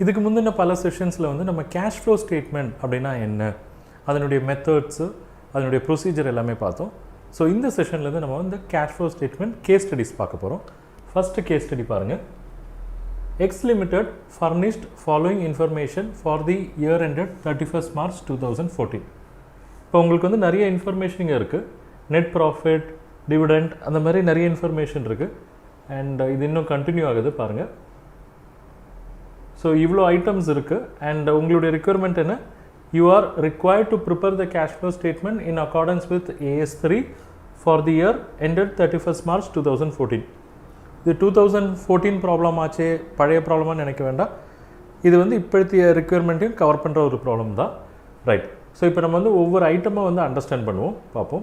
இதுக்கு முந்தின பல செஷன்ஸில் வந்து நம்ம கேஷ் ஃப்ளோ ஸ்டேட்மெண்ட் அப்படின்னா என்ன, அதனுடைய மெத்தட்ஸு, அதனுடைய ப்ரொசீஜர் எல்லாமே பார்த்தோம். ஸோ இந்த செஷன்லேருந்து நம்ம வந்து cash flow statement case studies பார்க்க போகிறோம். ஃபஸ்ட்டு கேஸ் ஸ்டடி பாருங்கள். X Limited furnished following information for the year ended 31st March 2014. இப்போ உங்களுக்கு வந்து நிறைய இன்ஃபர்மேஷன் இங்கே இருக்குது. நெட் ப்ராஃபிட், டிவிடெண்ட், அந்த மாதிரி நிறைய இன்ஃபர்மேஷன் இருக்குது. அண்ட் இது இன்னும் கண்டினியூ ஆகுது பாருங்கள். ஸோ இவ்வளோ ஐட்டம்ஸ் இருக்குது. அண்ட் உங்களுடைய ரெக்யர்மெண்ட் என்ன, you are required to prepare the cash flow statement in accordance with AS3 for the year ended 31st March 2014. இது 2014 ப்ராப்ளம் ஆச்சு, பழைய ப்ராப்ளமாக நினைக்க வேண்டாம். இது வந்து இப்போத்திய ரெக்யர்மெண்ட்டையும் கவர் பண்ணுற ஒரு ப்ராப்ளம் தான். ரைட். ஸோ இப்போ நம்ம வந்து ஒவ்வொரு ஐட்டமாக வந்து அண்டர்ஸ்டாண்ட் பண்ணுவோம், பார்ப்போம்.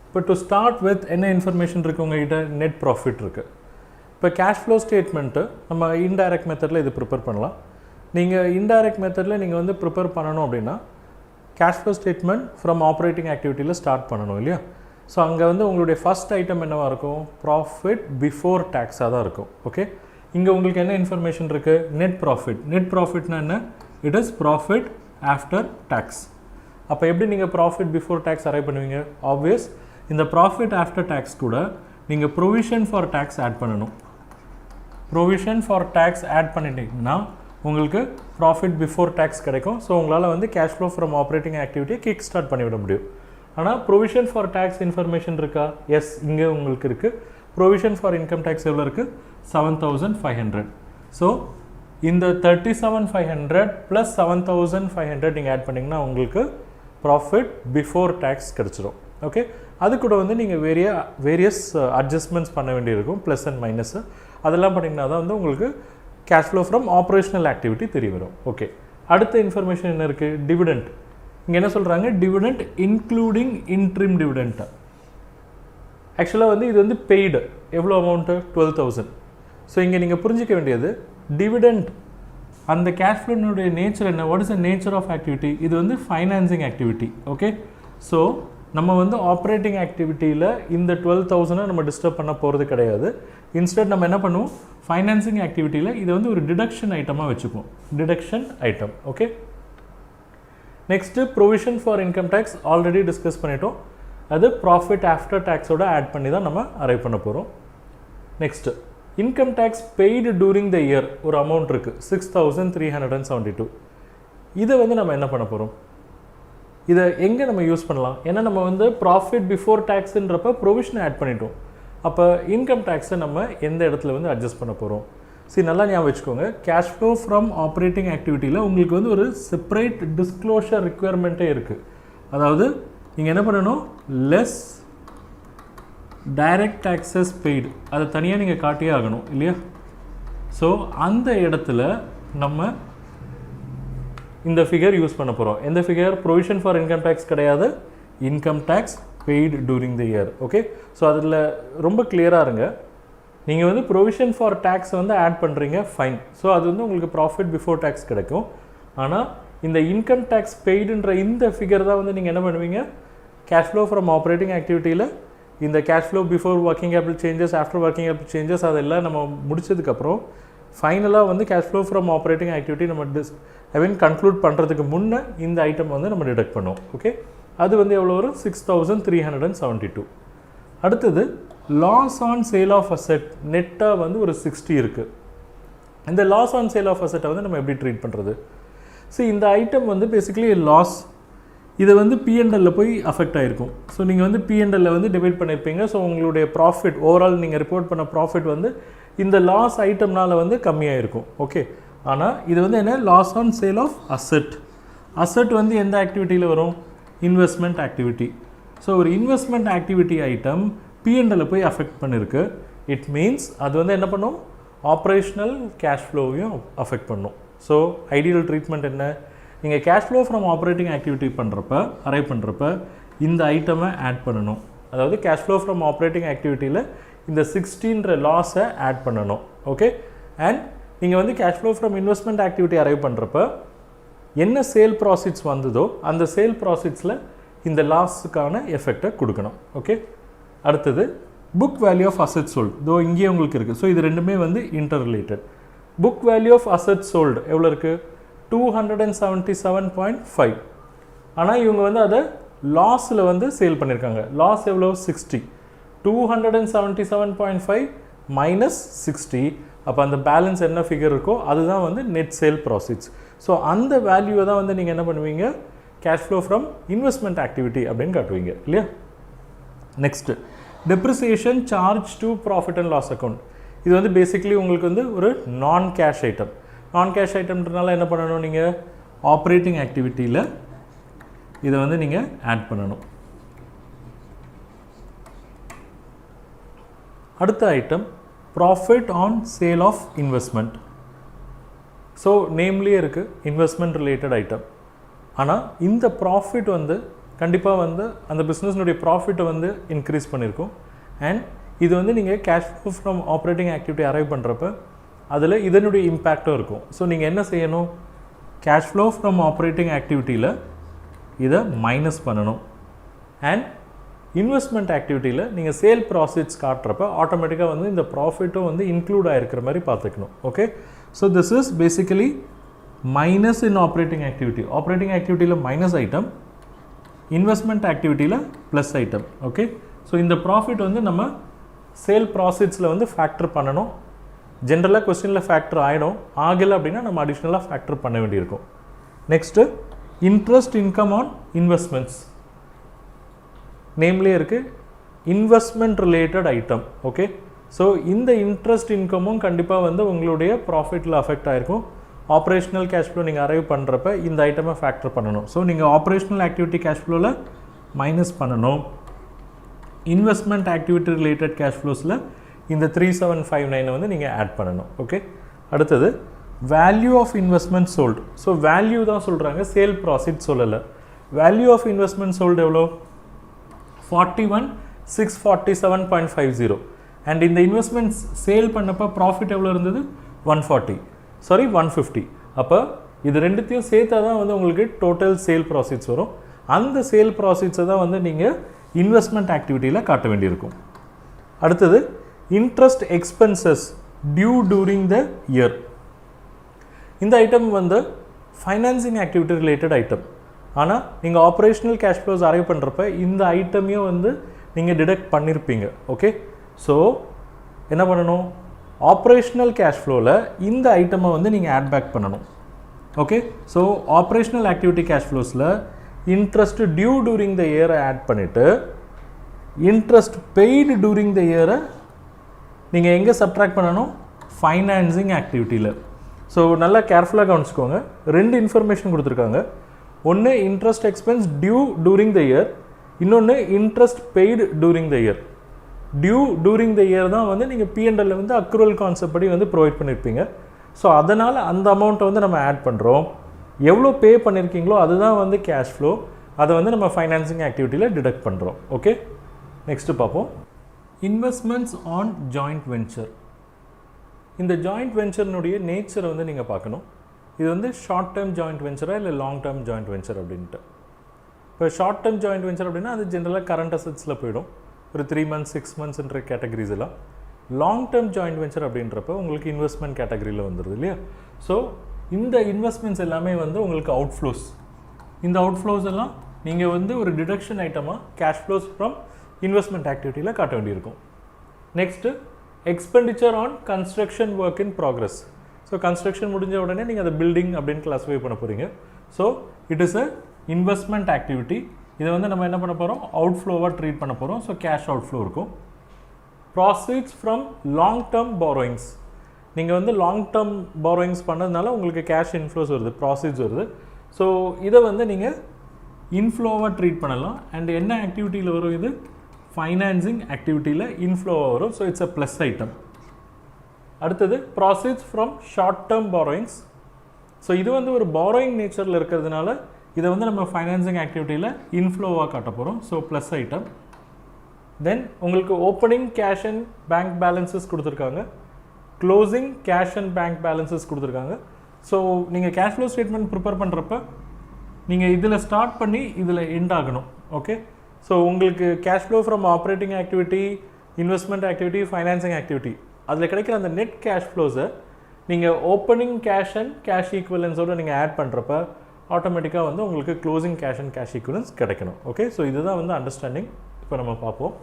இப்போ டு ஸ்டார்ட் வித் என்ன இன்ஃபர்மேஷன் இருக்குது உங்கள்கிட்ட, நெட் ப்ராஃபிட் இருக்குது. இப்போ கேஷ் ஃப்ளோ ஸ்டேட்மெண்ட்டு நம்ம இன்டைரக்ட் மெத்தடில் இது ப்ரிப்பேர் பண்ணலாம். நீங்கள் இன்டைரக்ட் மெத்தடில் நீங்கள் வந்து ப்ரிப்பேர் பண்ணணும் அப்படின்னா cash flow statement from operating ஆக்டிவிட்டியில் ஸ்டார்ட் பண்ணணும் இல்லையா. ஸோ அங்கே வந்து உங்களுடைய ஃபஸ்ட் ஐட்டம் என்னவாக இருக்கும், ப்ராஃபிட் பிஃபோர் டேக்ஸாக தான் இருக்கும். ஓகே, இங்கே உங்களுக்கு என்ன இன்ஃபர்மேஷன் இருக்குது, நெட் ப்ராஃபிட். நெட் ப்ராஃபிட்னா என்ன, it is profit after tax. அப்போ எப்படி நீங்கள் ப்ராஃபிட் பிஃபோர் டேக்ஸ் அரைவ் பண்ணுவீங்க, ஆப்வியஸ் இந்த ப்ராஃபிட் ஆஃப்டர் டேக்ஸ் கூட நீங்கள் ப்ரொவிஷன் ஃபார் டேக்ஸ் ஆட் பண்ணணும். ப்ரொவிஷன் ஃபார் டேக்ஸ் ஆட் பண்ணிட்டீங்கன்னா உங்களுக்கு ப்ராஃபிட் பிஃபோர் டேக்ஸ் கிடைக்கும். ஸோ உங்களால் வந்து கேஷ் ஃப்ளோ ஃப்ரம் ஆப்ரேட்டிங் ஆக்டிவிட்டியை கிக் ஸ்டார்ட் பண்ணிவிட முடியும். ஆனால் ப்ரொவிஷன் ஃபார் டேக்ஸ் இன்ஃபர்மேஷன் இருக்கா, எஸ் இங்கே உங்களுக்கு இருக்குது. ப்ரொவிஷன் ஃபார் இன்கம் டேக்ஸ் எவ்வளோ இருக்குது, 7,500. ஸோ இந்த 37,500 ப்ளஸ் 7,500 நீங்கள் ஆட் பண்ணிங்கன்னா உங்களுக்கு ப்ராஃபிட் பிஃபோர் டேக்ஸ் கிடச்சிரும். ஓகே, அது கூட வந்து நீங்கள் வேரியஸ் அட்ஜஸ்ட்மெண்ட்ஸ் பண்ண வேண்டியிருக்கும், ப்ளஸ் அண்ட் மைனஸு. அதெல்லாம் பண்ணிங்கன்னா தான் வந்து உங்களுக்கு cash flow from operational activity தெரிய வரும். ஓகே, அடுத்த இன்ஃபர்மேஷன் என்ன இருக்குது, டிவிடெண்ட். இங்கே என்ன சொல்கிறாங்க, டிவிடெண்ட் இன்க்ளூடிங் இன்ட்ரிம் டிவிடெண்ட். ஆக்சுவலாக வந்து இது வந்து பெய்டு எவ்வளோ அமௌண்ட்டு, 12,000. ஸோ இங்கே நீங்கள் புரிஞ்சிக்க வேண்டியது டிவிடெண்ட் அந்த கேஷ் ஃப்ளோனுடைய நேச்சர் என்ன, what is the nature of activity, இது வந்து ஃபைனான்சிங் ஆக்டிவிட்டி. ஓகே, ஸோ நம்ம வந்து ஆப்ரேட்டிங் ஆக்டிவிட்டியில் இந்த 12,000 நம்ம டிஸ்டர்ப் பண்ண போகிறது கிடையாது. இன்ஸ்டெட் நம்ம என்ன பண்ணுவோம், ஃபைனான்சிங் ஆக்டிவிட்டியில் இதை வந்து ஒரு டிடக்ஷன் ஐட்டமாக வச்சுப்போம், deduction item. Okay, next provision for income tax already discuss பண்ணிட்டோம். அது ப்ராஃபிட் ஆஃப்டர் டேக்ஸோட ஆட் பண்ணி தான் நம்ம அரைவ் பண்ண போகிறோம். Next income tax paid during the year ஒரு அமௌண்ட் இருக்குது, 6,372. இதை வந்து நம்ம என்ன பண்ண போகிறோம், இதை எங்கே நம்ம யூஸ் பண்ணலாம், ஏன்னா நம்ம வந்து ப்ராஃபிட் பிஃபோர் டேக்ஸுன்றப்ப ப்ரொவிஷனை ஆட் பண்ணிட்டோம். அப்போ இன்கம் டேக்ஸை நம்ம எந்த இடத்துல வந்து அட்ஜஸ்ட் பண்ண போகிறோம். சரி, நல்லா ஞாபகம் வச்சுக்கோங்க, கேஷ் ஃப்ளோ ஃப்ரம் ஆப்ரேட்டிங் ஆக்டிவிட்டியில் உங்களுக்கு வந்து ஒரு செப்பரேட் டிஸ்க்ளோஷர் ரிக்வயர்மெண்ட்டே இருக்குது. அதாவது நீங்கள் என்ன பண்ணணும், லெஸ் டைரக்ட் டேக்ஸஸ் பெய்டு, அதை தனியாக நீங்கள் காட்டியே ஆகணும் இல்லையா. ஸோ அந்த இடத்துல நம்ம இந்த ஃபிகர் யூஸ் பண்ண போகிறோம். எந்த figure, provision for income tax கிடையாது, income tax paid during the year. Okay, so அதில் ரொம்ப கிளியராக இருங்க. நீங்கள் வந்து ப்ரொவிஷன் ஃபார் டேக்ஸ் வந்து ஆட் பண்ணுறீங்க, ஃபைன். ஸோ அது வந்து உங்களுக்கு ப்ராஃபிட் பிஃபோர் டேக்ஸ் கிடைக்கும். ஆனால் இந்த இன்கம் டேக்ஸ் பெய்டுன்ற இந்த ஃபிகர் தான் வந்து நீங்கள் என்ன பண்ணுவீங்க, கேஷ் ஃப்ளோ ஃப்ரம் ஆப்ரேட்டிங் ஆக்டிவிட்டியில் இந்த cash flow before working capital changes, after working capital changes அதெல்லாம் நம்ம முடிச்சதுக்கப்புறம் ஃபைனலாக வந்து cash flow from operating activity நம்ம கன்க்ளூட் பண்ணுறதுக்கு முன்னே இந்த ஐட்டம் வந்து நம்ம டிடக்ட் பண்ணுவோம். ஓகே, அது வந்து எவ்வளோ வரும், 6,372. அடுத்தது loss on sale of asset, நெட்டாக வந்து ஒரு 60 இருக்குது. இந்த லாஸ் ஆன் சேல் ஆஃப் அசெட்டை வந்து நம்ம எப்படி ட்ரீட் பண்ணுறது. ஸோ இந்த ஐட்டம் வந்து பேசிக்கலி லாஸ், இதை வந்து P&L போய் அஃபெக்ட் ஆகிருக்கும். ஸோ நீங்கள் வந்து P&L வந்து டிவைட் பண்ணியிருப்பீங்க. ஸோ உங்களுடைய ப்ராஃபிட் ஓவரால் நீங்கள் ரிப்போர்ட் பண்ண ப்ராஃபிட் வந்து இந்த லாஸ் ஐட்டம்னால் வந்து கம்மியாக இருக்கும். ஓகே, ஆனால் இது வந்து என்ன, loss on sale of asset. Asset வந்து எந்த ஆக்டிவிட்டியில் வரும், இன்வெஸ்ட்மெண்ட் ஆக்டிவிட்டி. ஸோ ஒரு இன்வெஸ்ட்மெண்ட் ஆக்டிவிட்டி ஐட்டம் P&L போய் அஃபெக்ட் பண்ணியிருக்கு. இட் மீன்ஸ் அது வந்து என்ன பண்ணும், ஆப்ரேஷ்னல் கேஷ் ஃப்ளோவையும் அஃபெக்ட் பண்ணும். ஸோ ஐடியல் ட்ரீட்மெண்ட் என்ன, நீங்கள் cash flow from operating activity பண்ணுறப்ப அரைவ் பண்ணுறப்ப இந்த ஐட்டமை ஆட் பண்ணணும். அதாவது கேஷ் ஃப்ளோ ஃப்ரம் ஆப்ரேட்டிங் ஆக்டிவிட்டியில் இந்த 16ன்ற லாஸை ஆட் பண்ணணும். ஓகே, அண்ட் நீங்கள் வந்து cash flow from investment activity arrive பண்ணுறப்ப என்ன சேல் ப்ராஃபிட்ஸ் வந்ததோ அந்த சேல் ப்ராஃபிட்ஸில் இந்த லாஸுக்கான எஃபெக்டை கொடுக்கணும். ஓகே, அடுத்தது book value of asset sold, though இங்கேயே உங்களுக்கு இருக்குது. ஸோ இது ரெண்டுமே வந்து inter related. Book value of asset sold எவ்வளோ இருக்குது 277.5. ஆனால் இவங்க வந்து அதை லாஸில் வந்து சேல் பண்ணியிருக்காங்க. லாஸ் எவ்வளோ 60. 277.5 மைனஸ் 60. அப்போ அந்த பேலன்ஸ் என்ன ஃபிகர் இருக்கோ அதுதான் வந்து நெட் சேல் ப்ராஃபிட்ஸ். ஸோ அந்த வேல்யூவை தான் வந்து நீங்கள் என்ன பண்ணுவீங்க, cash flow from investment activity அப்படின்னு காட்டுவீங்க இல்லையா. Next depreciation charge to profit and loss account. இது வந்து பேசிக்கலி உங்களுக்கு வந்து ஒரு non cash item. Non cash ஐட்டம்ன்றனால என்ன பண்ணணும், நீங்கள் ஆப்ரேட்டிங் ஆக்டிவிட்டியில் இதை வந்து நீங்கள் ஆட் பண்ணணும். அடுத்த item profit on sale of investment. So நேம்லேயே இருக்குது இன்வெஸ்ட்மெண்ட் ரிலேட்டட் ஐட்டம். ஆனால் இந்த ப்ராஃபிட் வந்து கண்டிப்பாக வந்து அந்த பிஸ்னஸ்னுடைய ப்ராஃபிட்டை வந்து இன்க்ரீஸ் பண்ணியிருக்கும். அண்ட் இது வந்து நீங்கள் cash flow from operating activity arrive பண்ணுறப்ப அதில் இதனுடைய இம்பேக்டும் இருக்கும். ஸோ நீங்கள் என்ன செய்யணும், கேஷ் ஃப்ளோ ஃப்ரம் ஆப்ரேட்டிங் ஆக்டிவிட்டியில் இதை மைனஸ் பண்ணணும். அண்ட் இன்வெஸ்ட்மெண்ட் ஆக்டிவிட்டியில் நீங்கள் சேல் ப்ராஃபிட்ஸ் காட்டுறப்ப ஆட்டோமேட்டிக்காக வந்து இந்த ப்ராஃபிட்டும் வந்து இன்க்ளூட் ஆகிருக்கிற மாதிரி பார்த்துக்கணும். Okay, so this is basically minus in operating activity. Operating ஆக்டிவிட்டியில் மைனஸ் ஐட்டம், இன்வெஸ்ட்மெண்ட் ஆக்டிவிட்டியில் ப்ளஸ் ஐட்டம். ஓகே, ஸோ இந்த ப்ராஃபிட் வந்து நம்ம சேல் ப்ராஃபிட்ஸில் வந்து ஃபேக்டர் பண்ணணும். ஜென்ரலாக கொஸ்டினில் ஃபேக்டர் ஆகிடும், ஆகலை அப்படின்னா நம்ம அடிஷ்னலாக ஃபேக்டர் பண்ண வேண்டியிருக்கும். Next interest income on investments. நேம்லேயே இருக்குது investment related item. Okay, so இந்த இன்ட்ரெஸ்ட் இன்கமும் கண்டிப்பாக வந்து உங்களுடைய ப்ராஃபிட்டில் அஃபெக்ட் ஆகிருக்கும். ஆப்ரேஷனல் கேஷ் ஃப்ளோ நீங்கள் அரைவ் பண்ணுறப்ப இந்த ஐட்டமை ஃபேக்டர் பண்ணணும். ஸோ நீங்கள் ஆப்ரேஷனல் ஆக்டிவிட்டி கேஷ் ஃப்ளோவில் மைனஸ் பண்ணணும். இன்வெஸ்ட்மெண்ட் ஆக்டிவிட்டி ரிலேட்டட் கேஷ் ஃப்ளோஸில் இந்த 3759 வந்து நீங்கள் ஆட் பண்ணணும். ஓகே, அடுத்தது value of investment sold. So value தான் சொல்கிறாங்க, சேல் ப்ராஃபிட் சொல்லலை. வேல்யூ ஆஃப் இன்வெஸ்ட்மெண்ட் சோல்டு எவ்வளோ 41,647.50. அண்ட் இந்த இன்வெஸ்ட்மெண்ட்ஸ் சேல் பண்ணப்போ ப்ராஃபிட் எவ்வளோ இருந்தது 150. அப்போ இது ரெண்டுத்தையும் சேர்த்தா தான் வந்து உங்களுக்கு டோட்டல் சேல் ப்ராஃபிட்ஸ் வரும். அந்த சேல் ப்ராஃபிட்ஸை தான் வந்து நீங்கள் இன்வெஸ்ட்மெண்ட் ஆக்டிவிட்டியில் காட்ட வேண்டியிருக்கும். அடுத்தது interest expenses due during the year. இந்த ஐட்டம் வந்து ஃபைனான்சிங் ஆக்டிவிட்டி ரிலேட்டட் ஐட்டம். ஆனால் நீங்கள் ஆப்ரேஷனல் கேஷ் ஃப்ளோஸ் அரைவ் பண்ணுறப்ப இந்த ஐட்டமையும் வந்து நீங்கள் டிடக்ட் பண்ணியிருப்பீங்க. ஓகே, ஸோ என்ன பண்ணணும், ஆப்ரேஷனல் கேஷ் ஃப்ளோவில் இந்த ஐட்டமை வந்து நீங்கள் ஆட் பேக் பண்ணணும். Okay, so operational activity cash ஃப்ளோஸில் இன்ட்ரெஸ்ட் டியூ டூரிங் த இயரை ஆட் பண்ணிவிட்டு இன்ட்ரெஸ்ட் பெய்டு டூரிங் த இயரை நீங்கள் எங்கே சப்ட்ராக்ட் பண்ணணும், ஃபைனான்சிங் ஆக்டிவிட்டியில். ஸோ நல்லா கேர்ஃபுல்லாக கவனிச்சுக்கோங்க, ரெண்டு இன்ஃபர்மேஷன் கொடுத்துருக்காங்க. ஒன்று interest expense due during the year, இன்னொன்று interest paid during the year. Due during the year தான் வந்து நீங்கள் P&L வந்து அக்ரூவல் கான்செப்ட் படி வந்து ப்ரொவைட் பண்ணியிருப்பீங்க. ஸோ அதனால் அந்த அமௌண்ட்டை வந்து நம்ம ஆட் பண்ணுறோம். எவ்வளோ பே பண்ணியிருக்கீங்களோ அதுதான் வந்து கேஷ் ஃப்ளோ, அதை வந்து நம்ம ஃபைனான்சிங் ஆக்டிவிட்டியில் டிடக்ட் பண்ணுறோம். ஓகே, நெக்ஸ்ட்டு பார்ப்போம். Investments on joint venture. இந்த ஜாயிண்ட் வெஞ்சர்னுடைய நேச்சரை வந்து நீங்கள் பார்க்கணும். இது வந்து ஷார்ட் டேர்ம் ஜாயிண்ட் வெஞ்சரா இல்லை லாங் டேர்ம் ஜாயிண்ட் வெஞ்சர் அப்படின்ட்டு. இப்போ ஷார்ட் டேர்ம் ஜாயிண்ட் வெஞ்சர் அப்படின்னா அது ஜென்ரலாக கரண்ட் அசெட்ஸில் போயிடும், ஒரு 3 months 6 monthsன்ற கேட்டகரிஸ் எல்லாம். லாங் டேர்ம் ஜாயிண்ட் வெஞ்சர் அப்படின்றப்ப உங்களுக்கு இன்வெஸ்ட்மெண்ட் கேட்டகரியில் வந்துடுது இல்லையா. ஸோ இந்த இன்வெஸ்ட்மெண்ட்ஸ் எல்லாமே வந்து உங்களுக்கு அவுட்ஃப்ளோஸ். இந்த அவுட்ஃப்ளோஸ் எல்லாம் நீங்கள் வந்து ஒரு டிடக்ஷன் ஐட்டமாக கேஷ் ஃப்ளோஸ் ஃப்ரம் இன்வெஸ்ட்மெண்ட் ஆக்டிவிட்டியில் காட்ட வேண்டியிருக்கும். Next expenditure on construction work in progress. So construction முடிஞ்ச உடனே நீங்கள் அதை பில்டிங் அப்படின்னு கிளாஸிஃபை பண்ண போகிறீங்க. So it is a investment activity. இதை வந்து நம்ம என்ன பண்ண போகிறோம், அவுட்ஃப்ளோவாக ட்ரீட் பண்ண போகிறோம். ஸோ கேஷ் அவுட்ஃப்ளோ இருக்கும். ப்ராசீட்ஸ் ஃப்ரம் லாங் டேர்ம் பாரோயிங்ஸ். நீங்கள் வந்து லாங் டேர்ம் பாரோயிங்ஸ் பண்ணதுனால உங்களுக்கு கேஷ் இன்ஃப்ளோஸ் வருது, ப்ராசீட்ஸ் வருது. ஸோ இதை வந்து நீங்கள் இன்ஃப்ளோவாக ட்ரீட் பண்ணலாம். அண்ட் என்ன ஆக்டிவிட்டியில் வரும், இது ஃபைனான்சிங் ஆக்டிவிட்டியில் இன்ஃப்ளோவாக வரும். So it's a plus item. அடுத்தது proceeds from short term borrowings. So இது வந்து ஒரு பாரோயிங் நேச்சரில் இருக்கிறதுனால இதை வந்து நம்ம ஃபைனான்சிங் ஆக்டிவிட்டியில் இன்ஃப்ளோவாக காட்ட போகிறோம். So plus item. தென் உங்களுக்கு opening cash and bank balances கொடுத்துருக்காங்க, closing cash and bank balances கொடுத்துருக்காங்க. ஸோ நீங்கள் கேஷ் ஃப்ளோ ஸ்டேட்மெண்ட் ப்ரிப்பேர் பண்ணுறப்ப நீங்கள் இதில் ஸ்டார்ட் பண்ணி இதில் எண்ட் ஆகணும். ஓகே, ஸோ உங்களுக்கு cash flow from operating activity, investment activity, financing activity, அதில் கிடைக்கிற அந்த நெட் கேஷ் ஃப்ளோஸை நீங்கள் ஓப்பனிங் கேஷ் அண்ட் கேஷ் ஈக்குவலன்ஸோடு நீங்கள் ஆட் பண்ணுறப்ப ஆட்டோமேட்டிக்காக வந்து உங்களுக்கு closing cash and cash equivalents கிடைக்கணும். ஓகே, ஸோ இதுதான் வந்து அண்டர்ஸ்டாண்டிங். இப்போ நம்ம பார்ப்போம்.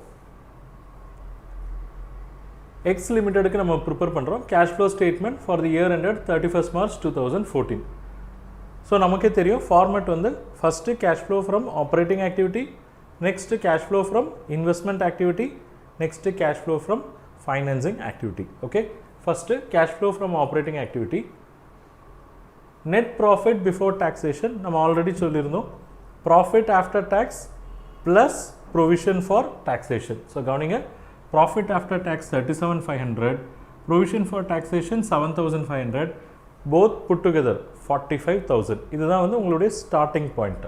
எக்ஸ் லிமிட்டெடுக்கு நம்ம ப்ரிப்பேர் பண்ணுறோம் cash flow statement for the year ended 31st March 2014. ஸோ நமக்கே தெரியும் ஃபார்மேட் வந்து first cash flow from operating activity, next cash flow from investment activity, next cash flow from financing activity. Okay, first cash flow from operating activity. Net profit before taxation நம்ம already சொல்லியிருந்தோம். Profit after tax plus provision for taxation. So கவனிங்க, profit after tax 37,500, provision for taxation 7,500, both put together 45,000. இதுதான் வந்து உங்களுடைய starting point.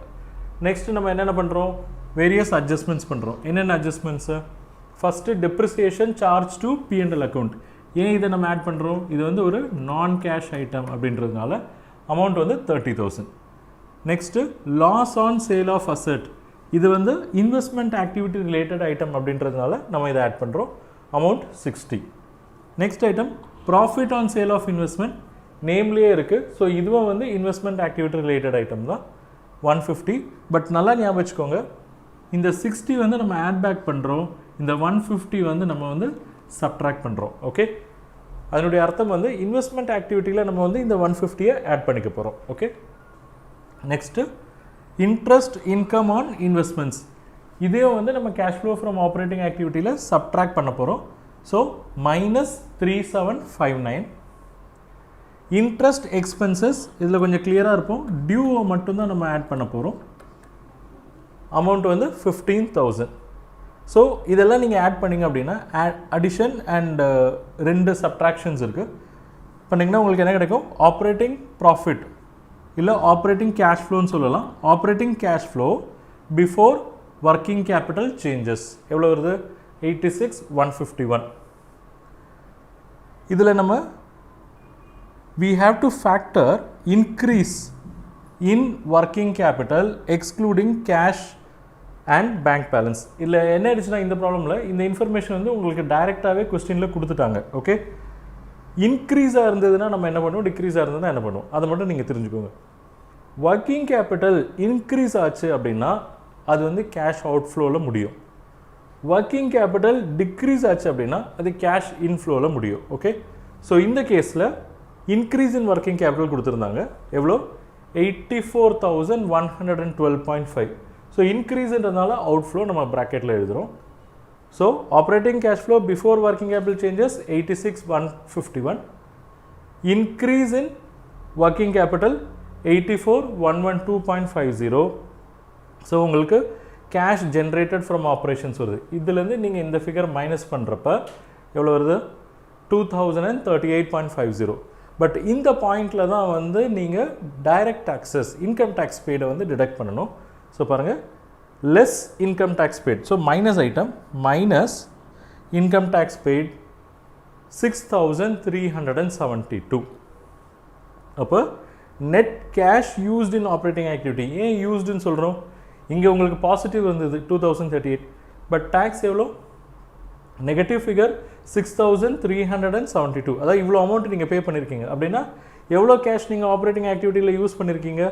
Next நம்ம என்னென்ன பண்ணுறோம், various adjustments பண்ணுறோம். என்னென்ன adjustments, first depreciation charge to P&L account. ஏன் இதை நம்ம ஆட் பண்ணுறோம், இது வந்து ஒரு நான் கேஷ் ஐட்டம் அப்படின்றதுனால அமௌண்ட் வந்து 30,000. Next loss on sale of asset, இது வந்து இன்வெஸ்ட்மெண்ட் ஆக்டிவிட்டி ரிலேட்டட் ஐட்டம் அப்படின்றதுனால நம்ம இதை ஆட் பண்ணுறோம். Amount 60. Next item profit on sale of investment, நேம்லேயே இருக்குது. ஸோ இதுவும் வந்து இன்வெஸ்ட்மெண்ட் ஆக்டிவிட்டி ரிலேட்டட் ஐட்டம் தான், 150. பட் நல்லா ஞாபகம் வச்சுக்கோங்க, இந்த 60 வந்து நம்ம ஆட் பேக் பண்ணுறோம், இந்த 150 வந்து நம்ம வந்து சப்ட்ராக்ட் பண்ணுறோம். ஓகே, அதனுடைய அர்த்தம் வந்து இன்வெஸ்ட்மெண்ட் ஆக்டிவிட்டியில் நம்ம வந்து இந்த 150 ஆட் பண்ணிக்க போகிறோம். Okay, next interest income on investments, இதே வந்து நம்ம கேஷ் ஃப்ளோ ஃப்ரம் ஆப்ரேட்டிங் ஆக்டிவிட்டியில் சப்ட்ராக்ட் பண்ண போகிறோம். ஸோ -3759. இன்ட்ரெஸ்ட் எக்ஸ்பென்சஸ், இதில் கொஞ்சம் கிளியராக இருப்போம், டியூவை மட்டும்தான் நம்ம ஆட் பண்ண போகிறோம். அமௌண்ட் வந்து 15,000. ஸோ இதெல்லாம் நீங்கள் ஆட் பண்ணிங்க அப்படின்னா அடிஷன் அண்ட் 2 சப்ட்ராக்ஷன்ஸ் இருக்குது. பண்ணிங்கன்னா உங்களுக்கு என்ன கிடைக்கும், ஆப்ரேட்டிங் ப்ராஃபிட் இல்லை ஆப்ரேட்டிங் கேஷ் ஃப்ளோன்னு சொல்லலாம். Operating cash flow before working capital changes எவ்வளோ வருது, 86,151. இதில் நம்ம we have to factor increase in working capital excluding cash and bank balance. இல்லை என்ன ஆயிடுச்சுன்னா இந்த ப்ராப்ளமில் இந்த இன்ஃபர்மேஷன் வந்து உங்களுக்கு டைரெக்டாகவே கொஸ்டினில் கொடுத்துட்டாங்க. ஓகே, இன்க்ரீஸாக இருந்ததுன்னா நம்ம என்ன பண்ணுவோம், டிக்ரீஸாக இருந்ததுன்னா என்ன பண்ணுவோம், அதை மட்டும் நீங்கள் தெரிஞ்சுக்கோங்க. ஒர்க்கிங் கேபிட்டல் இன்க்ரீஸ் ஆச்சு அப்படின்னா அது வந்து கேஷ் அவுட்ஃப்ளோவில் முடியும். ஒர்க்கிங் கேபிட்டல் டிக்ரீஸ் ஆச்சு அப்படின்னா அது கேஷ் இன்ஃப்ளோவில் முடியும். ஓகே, ஸோ இந்த கேஸில் இன்க்ரீஸ் இன் ஒர்க்கிங் கேபிட்டல் கொடுத்துருந்தாங்க, எவ்வளோ, 84,112.5. ஸோ இன்க்ரீஸ்ன்றதுனால அவுட்ஃப்ளோ நம்ம ப்ராக்கெட்டில் எழுதுகிறோம். So operating cash flow before working capital changes 86,151. Increase in working capital 84,112.50. So உங்களுக்கு கேஷ் ஜென்ரேட்டட் ஃப்ரம் ஆப்ரேஷன்ஸ் வருது. இதுலேருந்து நீங்கள் இந்த ஃபிகர் மைனஸ் பண்ணுறப்ப எவ்வளோ வருது, 2,038.50. பட் இந்த பாயிண்டில் தான் வந்து நீங்கள் டைரக்ட் டாக்ஸஸ் இன்கம் டேக்ஸ் பெய்டை வந்து டிடக்ட் பண்ணணும். ஸோ பாருங்கள், less income tax paid, so minus item minus income tax paid 6,372. அப்போ net cash used in operating activity, ஏன் யூஸ்டுன்னு சொல்கிறோம், இங்கே உங்களுக்கு பாசிட்டிவ் இருந்தது 2,038, பட் டேக்ஸ் எவ்வளோ, நெகட்டிவ் ஃபிகர் 6,372. அதாவது இவ்வளோ அமௌண்ட் நீங்கள் பே பண்ணியிருக்கீங்க அப்படின்னா எவ்வளோ கேஷ் நீங்கள் ஆப்ரேட்டிங் ஆக்டிவிட்டியில் யூஸ் பண்ணியிருக்கீங்க,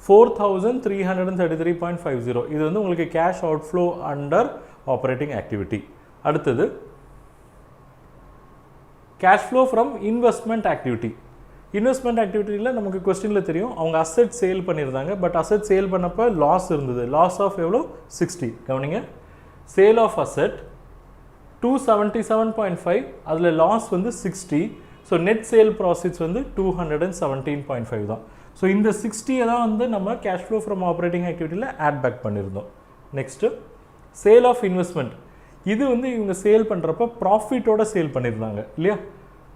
4,333.50. இது வந்து உங்களுக்கு cash outflow under operating activity. அடுத்தது cash flow from investment activity. Investment ஆக்டிவிட்டியில் நமக்கு கொஸ்டினில் தெரியும், அவங்க அசெட் சேல் பண்ணியிருந்தாங்க, பட் அசெட் சேல் பண்ணப்போ லாஸ் இருந்தது. லாஸ் ஆஃப் எவ்வளோ, 60. கவனிங்க, சேல் ஆஃப் அசெட் 277.5, அதில் லாஸ் வந்து 60. ஸோ நெட் சேல் ப்ராஃபிட்ஸ் வந்து 217.5 தான். ஸோ இந்த 60 தான் வந்து நம்ம கேஷ் ஃப்ளோ ஃப்ரம் ஆப்ரேட்டிங் ஆக்டிவிட்டியில் ஆட் பேக் பண்ணியிருந்தோம். நெக்ஸ்ட்டு சேல் ஆஃப் இன்வெஸ்ட்மெண்ட், இது வந்து இவங்க சேல் பண்ணுறப்ப ப்ராஃபிட்டோட சேல் பண்ணியிருந்தாங்க இல்லையா.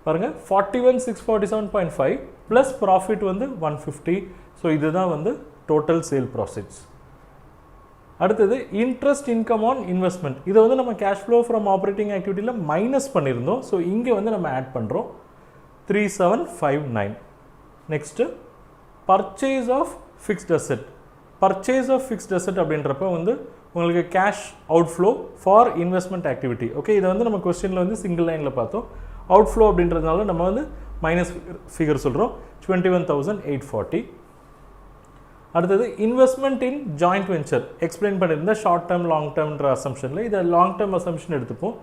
பாருங்கள், 41,647.5 ப்ளஸ் ப்ராஃபிட் வந்து 150. ஸோ இதுதான் வந்து டோட்டல் சேல் ப்ராஃபிட்ஸ். அடுத்தது இன்ட்ரெஸ்ட் இன்கம் ஆன் இன்வெஸ்ட்மெண்ட், இதை வந்து நம்ம கேஷ் ஃப்ளோ ஃப்ரம் ஆப்ரேட்டிங் ஆக்டிவிட்டியில் மைனஸ் பண்ணியிருந்தோம். ஸோ இங்கே வந்து நம்ம ஆட் பண்ணுறோம் 3,759. Next purchase of fixed asset. Purchase of fixed asset அப்படின்றப்ப வந்து உங்களுக்கு cash outflow for investment activity. Okay, இதை வந்து நம்ம கொஸ்டினில் வந்து சிங்கிள் லைனில் பார்த்தோம். அவுட்ஃப்ளோ அப்படின்றதுனால நம்ம வந்து மைனஸ் ஃபிகர் சொல்கிறோம் 21,840. அடுத்தது investment in joint venture explain பண்ணியிருந்த ஷார்ட் டேர்ம் லாங் டேர்ம்ன்ற அசம்ஷனில் இதை லாங் டேர்ம் அசம்ஷன் எடுத்துப்போம்.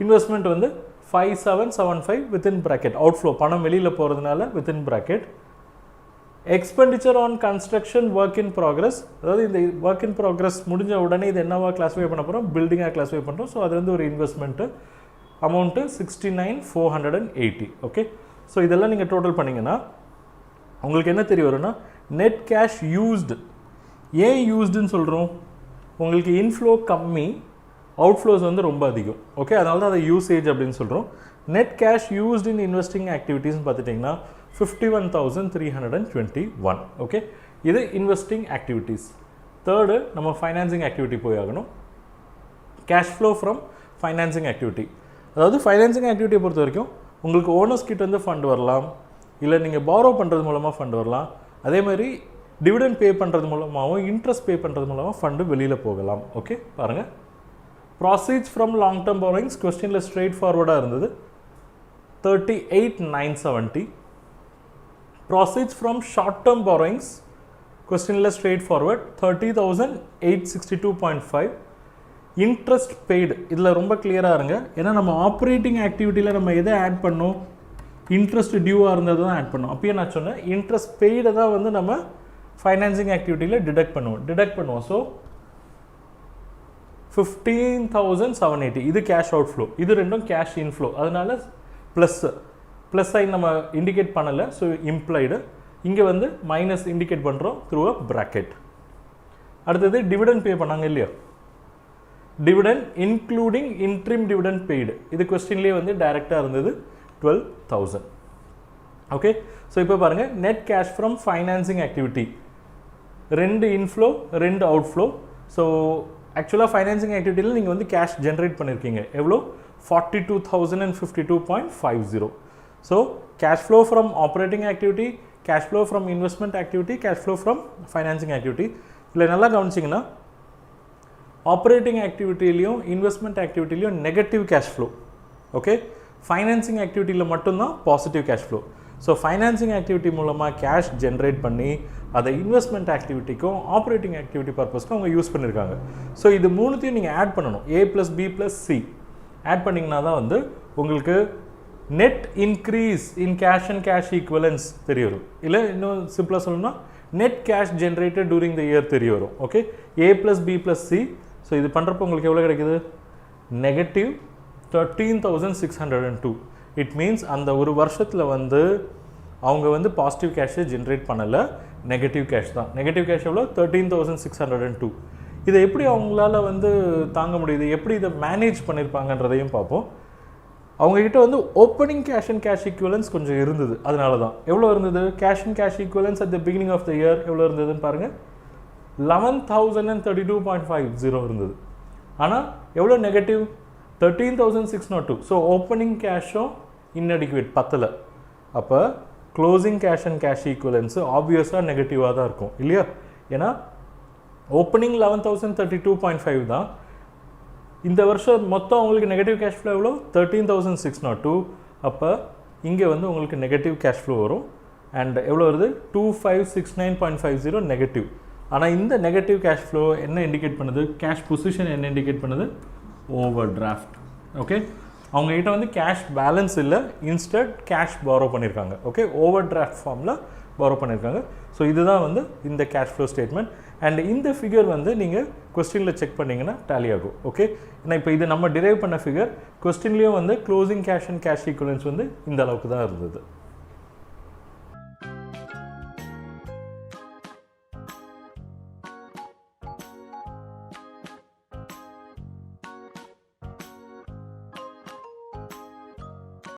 இன்வெஸ்ட்மெண்ட் வந்து 5775 வித்தின் ப்ராக்கெட் அவுட்ஃப்ளோ பணம் வெளியில் போகிறதுனால within bracket. Expenditure on construction work in progress, அதாவது இந்த ஒர்க் இன் ப்ராக்ரஸ் முடிஞ்ச உடனே இது என்னவா கிளாஸிஃபை பண்ண போகிறோம், பில்டிங்காக கிளாஸிஃபை பண்ணுறோம். ஸோ அது வந்து ஒரு இன்வெஸ்ட்மெண்ட்டு அமௌண்ட்டு 69,480. ஓகே, ஸோ இதெல்லாம் நீங்கள் டோட்டல் பண்ணிங்கன்னா உங்களுக்கு என்ன தெரிய வரும்னா நெட் கேஷ் யூஸ்டு. ஏன் யூஸ்டுன்னு சொல்கிறோம், உங்களுக்கு இன்ஃப்ளோ கம்மி, அவுட்ஃப்ளோஸ் வந்து ரொம்ப அதிகம். ஓகே, அதனால தான் அதை யூசேஜ் அப்படின்னு சொல்கிறோம். Net cash used in investing ஆக்டிவிட்டீஸ்னு பார்த்துட்டிங்கன்னா 51,321. ஓகே, இது இன்வெஸ்டிங் ஆக்டிவிட்டீஸ். தேர்டு நம்ம ஃபைனான்சிங் ஆக்டிவிட்டி போய் ஆகணும். Cash flow from financing activity, அதாவது ஃபைனான்சிங் ஆக்டிவிட்டியை பொறுத்த வரைக்கும் உங்களுக்கு ஓனர்ஸ் கிட்ட வந்து ஃபண்ட் வரலாம், இல்லை நீங்கள் பாரோ பண்ணுறது மூலமாக ஃபண்ட் வரலாம், அதே மாதிரி டிவிடெண்ட் பே பண்ணுறது மூலமாகவும் இன்ட்ரெஸ்ட் பே பண்ணுறது மூலமாக ஃபண்டு வெளியில் போகலாம். ஓகே, பாருங்கள். ப்ராசீட்ஸ் ஃப்ரம் லாங் டேர்ம் பாரோயிங்ஸ் கொஸ்டினில் ஸ்ட்ரெயிட் ஃபார்வர்டாக இருந்தது 38,970. Proceeds from short term borrowings question less straightforward 30,862.5. Interest paid இதில் ரொம்ப கிளியராக இருங்க, ஏன்னா நம்ம ஆப்ரேட்டிங் ஆக்டிவிட்டியில் நம்ம எதை ஆட் பண்ணோம், இன்ட்ரெஸ்ட் டியூவாக இருந்தது தான் ஆட் பண்ணோம். அப்பயே நான் சொன்னேன் இன்ட்ரெஸ்ட் பெய்டை தான் வந்து நம்ம ஃபைனான்சிங் ஆக்டிவிட்டியில் டிடக்ட் பண்ணுவோம். ஸோ 15,780 இது கேஷ் அவுட்ஃப்ளோ, இது ரெண்டும் கேஷ் இன்ஃப்ளோ, அதனால ப்ளஸ் சைன் நம்ம இண்டிகேட் பண்ணலை. ஸோ இம்ப்ளைடு இங்கே வந்து மைனஸ் இண்டிகேட் பண்ணுறோம் த்ரூ அ ப்ராக்கெட். அடுத்தது டிவிடெண்ட் பே பண்ணாங்க இல்லையா, dividend including interim dividend paid, இது கொஸ்டின்லேயே வந்து டைரெக்டாக இருந்தது 12,000. ஓகே, ஸோ இப்போ பாருங்கள் net cash from financing activity, ரெண்டு இன்ஃப்ளோ ரெண்டு அவுட்ஃப்ளோ. ஸோ ஆக்சுவலாக ஃபைனான்சிங் ஆக்டிவிட்டியில் நீங்கள் வந்து கேஷ் ஜென்ரேட் பண்ணியிருக்கீங்க எவ்வளோ, 42,052.50. So cash flow from operating activity, cash flow from investment activity, cash flow from financing activity. இல்லை நல்லா கவனிச்சிங்கன்னா ஆப்ரேட்டிங் ஆக்டிவிட்டிலையும் இன்வெஸ்ட்மெண்ட் ஆக்டிவிட்டிலையும் negative cash flow. Okay, financing ஆக்டிவிட்டியில் மட்டும்தான் positive cash flow. So financing activity மூலமாக கேஷ் ஜென்ரேட் பண்ணி அதை இன்வெஸ்ட்மெண்ட் ஆக்டிவிட்டிக்கும் ஆப்ரேட்டிங் ஆக்டிவிட்டி பர்பஸ்க்கும் அவங்க யூஸ் பண்ணியிருக்காங்க. ஸோ இது மூணுத்தையும் நீங்கள் ஆட் பண்ணணும், A + B + C ஆட் பண்ணிங்கன்னா தான் வந்து உங்களுக்கு net increase in cash and cash equivalence தெரிய வரும். இல்லை இன்னும் சிம்பிளாக சொல்லணும்னா net cash generated touring the year தெரிய வரும். Okay, A + B + C. So இது பண்ணுறப்போ உங்களுக்கு எவ்வளோ கிடைக்குது, -13,602. இட் மீன்ஸ் அந்த ஒரு வருஷத்தில் வந்து அவங்க வந்து பாசிட்டிவ் கேஷை ஜென்ரேட் பண்ணலை, நெகட்டிவ் கேஷ் தான். நெகட்டிவ் கேஷ் எவ்வளோ, 13,602. இதை எப்படி அவங்களால வந்து தாங்க முடியுது, எப்படி இதை மேனேஜ் பண்ணியிருப்பாங்கன்றதையும் பார்ப்போம். அவங்ககிட்ட வந்து opening cash and cash equivalents கொஞ்சம் இருந்தது, அதனால தான். எவ்வளோ இருந்தது cash and cash equivalents at the beginning of the year எவ்வளோ இருந்ததுன்னு பாருங்கள், 11,032.50 இருந்தது. ஆனால் எவ்வளோ நெகட்டிவ், 13,602. ஸோ ஓப்பனிங் கேஷும் இன்அடிக்குவேட் பத்தலை. அப்போ closing cash and cash equivalents ஆப்வியஸாக நெகட்டிவாக தான் இருக்கும் இல்லையா, ஏன்னா ஓப்பனிங் 11,032.5 தான். இந்த வருஷம் மொத்தம் உங்களுக்கு நெகட்டிவ் கேஷ் ஃப்ளோ எவ்வளோ, 13,602. அப்போ இங்கே வந்து உங்களுக்கு நெகட்டிவ் கேஷ் ஃப்ளோ வரும். அண்ட் எவ்வளோ வருது, 2569.50 நெகட்டிவ். ஆனால் இந்த நெகட்டிவ் கேஷ் ஃப்ளோ என்ன இண்டிகேட் பண்ணுது, கேஷ் பொசிஷன் என்ன இண்டிகேட் பண்ணுது, ஓவர் டிராஃப்ட். ஓகே, அவங்ககிட்ட வந்து கேஷ் பேலன்ஸ் இல்லை, இன்ஸ்டட் கேஷ் பாரோ பண்ணியிருக்காங்க. ஓகே, ஓவர் டிராஃப்ட் ஃபார்மில் பாரோ பண்ணியிருக்காங்க. ஸோ இதுதான் வந்து இந்த கேஷ் ஃப்ளோ ஸ்டேட்மெண்ட். அண்ட் இந்த ஃபிகர் வந்து நீங்கள் கொஸ்டினில் செக் பண்ணிங்கன்னா டேலி ஆகும். ஓகே, ஏன்னா இப்போ இது நம்ம டிரைவ் பண்ண ஃபிகர், கொஸ்டின்லேயும் வந்து closing cash and cash equivalence வந்து இந்த அளவுக்கு தான் இருந்தது.